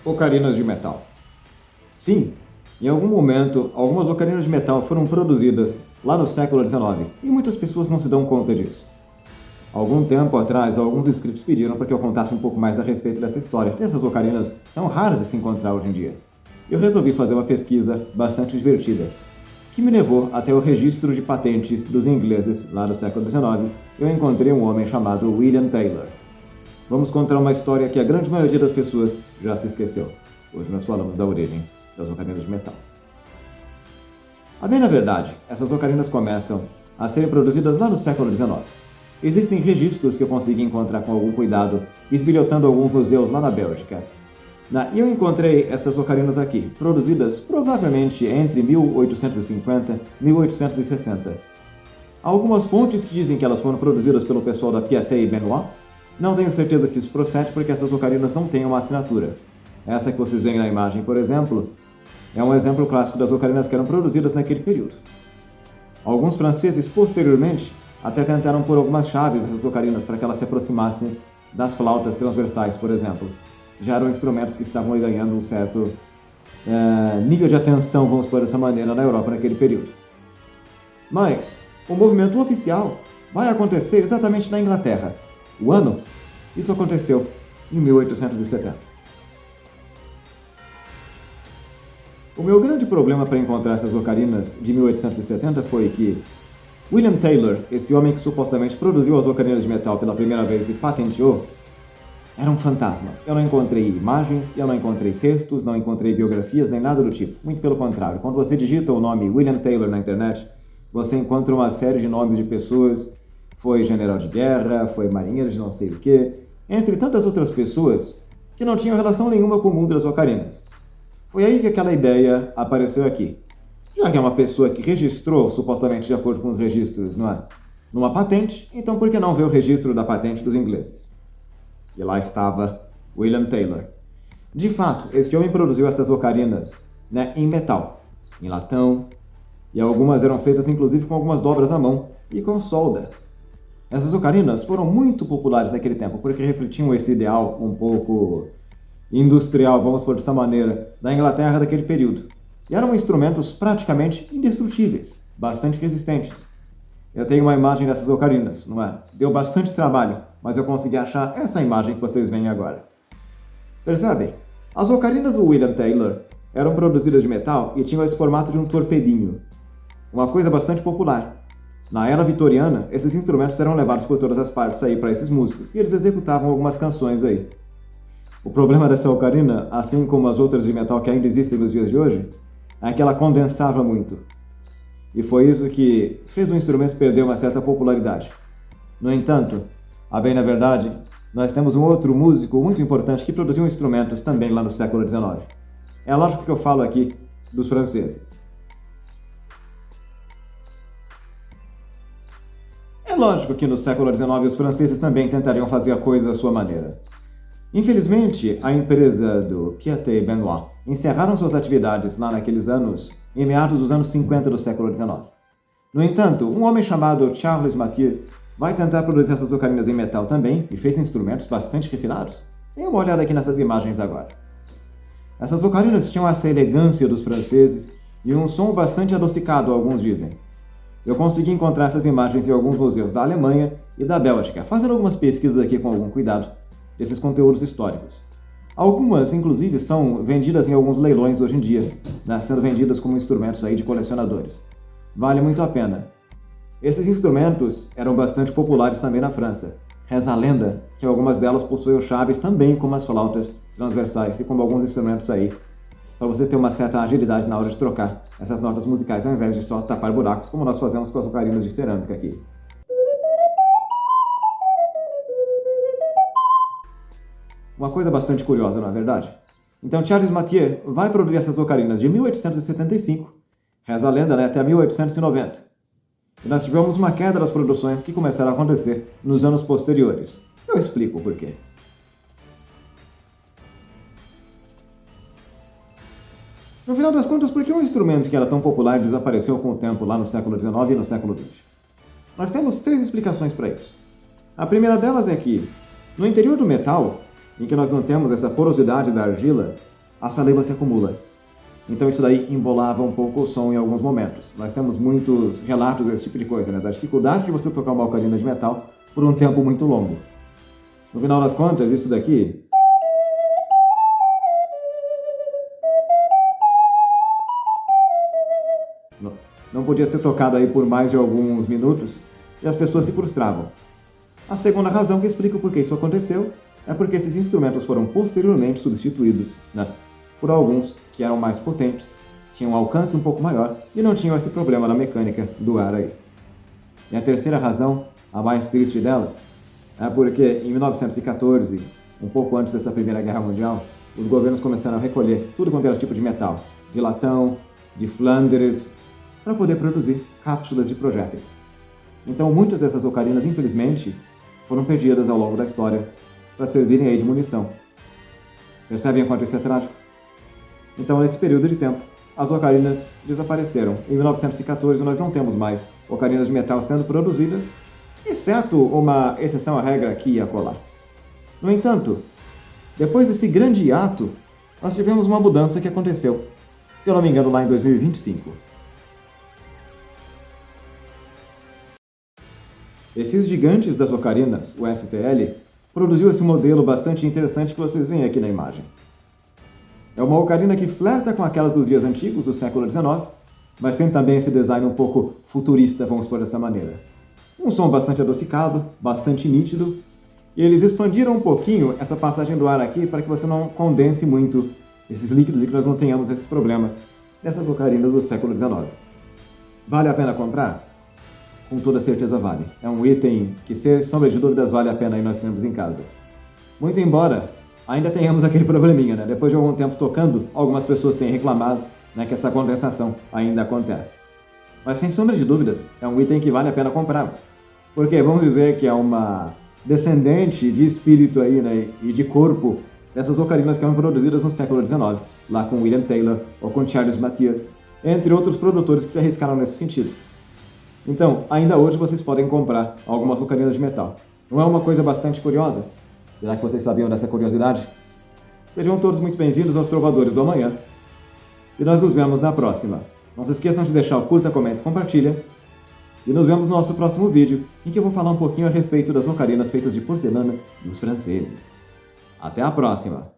Ocarinas de metal. Sim, em algum momento, algumas ocarinas de metal foram produzidas lá no século XIX e muitas pessoas não se dão conta disso. Algum tempo atrás, alguns inscritos pediram para que eu contasse um pouco mais a respeito dessa história, dessas ocarinas tão raras de se encontrar hoje em dia. Eu resolvi fazer uma pesquisa bastante divertida, que me levou até o registro de patente dos ingleses lá do século XIX. Eu encontrei um homem chamado William Taylor. Vamos contar uma história que a grande maioria das pessoas já se esqueceu. Hoje nós falamos da origem das ocarinas de metal. A bem na verdade, essas ocarinas começam a serem produzidas lá no século XIX. Existem registros que eu consegui encontrar com algum cuidado, esbilhotando alguns museus lá na Bélgica. E eu encontrei essas ocarinas aqui, produzidas provavelmente entre 1850 e 1860. Há algumas fontes que dizem que elas foram produzidas pelo pessoal da Piaget e Benoit. Não tenho certeza se isso procede porque essas ocarinas não têm uma assinatura. Essa que vocês veem na imagem, por exemplo, é um exemplo clássico das ocarinas que eram produzidas naquele período. Alguns franceses, posteriormente, até tentaram pôr algumas chaves nessas ocarinas para que elas se aproximassem das flautas transversais, por exemplo. Já eram instrumentos que estavam ganhando um certo nível de atenção, vamos pôr dessa maneira, na Europa naquele período. Mas o movimento oficial vai acontecer exatamente na Inglaterra. O ano? Isso aconteceu em 1870. O meu grande problema para encontrar essas ocarinas de 1870 foi que William Taylor, esse homem que supostamente produziu as ocarinas de metal pela primeira vez e patenteou, era um fantasma. Eu não encontrei imagens, eu não encontrei textos, não encontrei biografias, nem nada do tipo. Muito pelo contrário. Quando você digita o nome William Taylor na internet, você encontra uma série de nomes de pessoas. Foi general de guerra, foi marinheiro de não sei o quê, entre tantas outras pessoas que não tinham relação nenhuma com o mundo das ocarinas. Foi aí que aquela ideia apareceu aqui. Já que é uma pessoa que registrou, supostamente de acordo com os registros, não é? Numa patente, então por que não ver o registro da patente dos ingleses? E lá estava William Taylor. De fato, este homem produziu essas ocarinas em metal, em latão, e algumas eram feitas inclusive com algumas dobras à mão e com solda. Essas ocarinas foram muito populares naquele tempo, porque refletiam esse ideal um pouco industrial, vamos por dessa maneira, da Inglaterra daquele período. E eram instrumentos praticamente indestrutíveis, bastante resistentes. Eu tenho uma imagem dessas ocarinas, não é? Deu bastante trabalho, mas eu consegui achar essa imagem que vocês veem agora. Percebem? As ocarinas do William Taylor eram produzidas de metal e tinham esse formato de um torpedinho. Uma coisa bastante popular. Na era vitoriana, esses instrumentos eram levados por todas as partes aí para esses músicos, e eles executavam algumas canções aí. O problema dessa ocarina, assim como as outras de metal que ainda existem nos dias de hoje, é que ela condensava muito. E foi isso que fez o instrumento perder uma certa popularidade. No entanto, a bem na verdade, nós temos um outro músico muito importante que produziu instrumentos também lá no século XIX. É lógico que eu falo aqui dos franceses. É lógico que no século XIX os franceses também tentariam fazer a coisa à sua maneira. Infelizmente, a empresa do Piaget e Benoit encerraram suas atividades lá naqueles anos, em meados dos anos 50 do século XIX. No entanto, um homem chamado Charles Mathieu vai tentar produzir essas ocarinas em metal também e fez instrumentos bastante refinados. Dê uma olhada aqui nessas imagens agora. Essas ocarinas tinham essa elegância dos franceses e um som bastante adocicado, alguns dizem. Eu consegui encontrar essas imagens em alguns museus da Alemanha e da Bélgica, fazendo algumas pesquisas aqui com algum cuidado desses conteúdos históricos. Algumas, inclusive, são vendidas em alguns leilões hoje em dia, sendo vendidas como instrumentos aí de colecionadores. Vale muito a pena. Esses instrumentos eram bastante populares também na França. Reza a lenda que algumas delas possuíam chaves também como as flautas transversais e como alguns instrumentos aí, para você ter uma certa agilidade na hora de trocar essas notas musicais, ao invés de só tapar buracos, como nós fazemos com as ocarinas de cerâmica aqui. Uma coisa bastante curiosa, não é verdade? Então Charles Mathieu vai produzir essas ocarinas de 1875, reza a lenda, até 1890. E nós tivemos uma queda das produções que começaram a acontecer nos anos posteriores. Eu explico o porquê. No final das contas, por que um instrumento que era tão popular desapareceu com o tempo lá no século XIX e no século XX? Nós temos 3 explicações para isso. A primeira delas é que, no interior do metal, em que nós não temos essa porosidade da argila, a saliva se acumula. Então isso daí embolava um pouco o som em alguns momentos. Nós temos muitos relatos desse tipo de coisa, né? Da dificuldade de você tocar uma ocarina de metal por um tempo muito longo. No final das contas, isso daqui não podia ser tocado aí por mais de alguns minutos e as pessoas se frustravam. A segunda razão que explica o porquê isso aconteceu é porque esses instrumentos foram posteriormente substituídos, né, por alguns que eram mais potentes, tinham um alcance um pouco maior e não tinham esse problema na mecânica do ar aí. E a terceira razão, a mais triste delas, é porque em 1914, um pouco antes dessa Primeira Guerra Mundial, os governos começaram a recolher tudo quanto era tipo de metal, de latão, de Flandres, para poder produzir cápsulas de projéteis. Então muitas dessas ocarinas, infelizmente, foram perdidas ao longo da história para servirem aí de munição. Percebem o quanto isso é trágico? Então, nesse período de tempo, as ocarinas desapareceram. Em 1914, nós não temos mais ocarinas de metal sendo produzidas, exceto uma exceção à regra aqui e acolá. No entanto, depois desse grande hiato, nós tivemos uma mudança que aconteceu, se eu não me engano, lá em 2025. Esses gigantes das ocarinas, o STL, produziu esse modelo bastante interessante que vocês veem aqui na imagem. É uma ocarina que flerta com aquelas dos dias antigos, do século XIX, mas tem também esse design um pouco futurista, vamos por dessa maneira. Um som bastante adocicado, bastante nítido, e eles expandiram um pouquinho essa passagem do ar aqui para que você não condense muito esses líquidos e que nós não tenhamos esses problemas nessas ocarinas do século XIX. Vale a pena comprar? Com toda certeza vale. É um item que, sem sombra de dúvidas, vale a pena e nós temos em casa. Muito embora ainda tenhamos aquele probleminha, né? Depois de algum tempo tocando, algumas pessoas têm reclamado, né, que essa condensação ainda acontece. Mas sem sombra de dúvidas, é um item que vale a pena comprar. Porque vamos dizer que é uma descendente de espírito aí, né, e de corpo dessas ocarinas que eram produzidas no século XIX, lá com William Taylor ou com Charles Mathieu, entre outros produtores que se arriscaram nesse sentido. Então, ainda hoje vocês podem comprar algumas ocarinas de metal. Não é uma coisa bastante curiosa? Será que vocês sabiam dessa curiosidade? Sejam todos muito bem-vindos aos Trovadores do Amanhã. E nós nos vemos na próxima. Não se esqueçam de deixar o curta, comenta e compartilha. E nos vemos no nosso próximo vídeo, em que eu vou falar um pouquinho a respeito das ocarinas feitas de porcelana dos franceses. Até a próxima!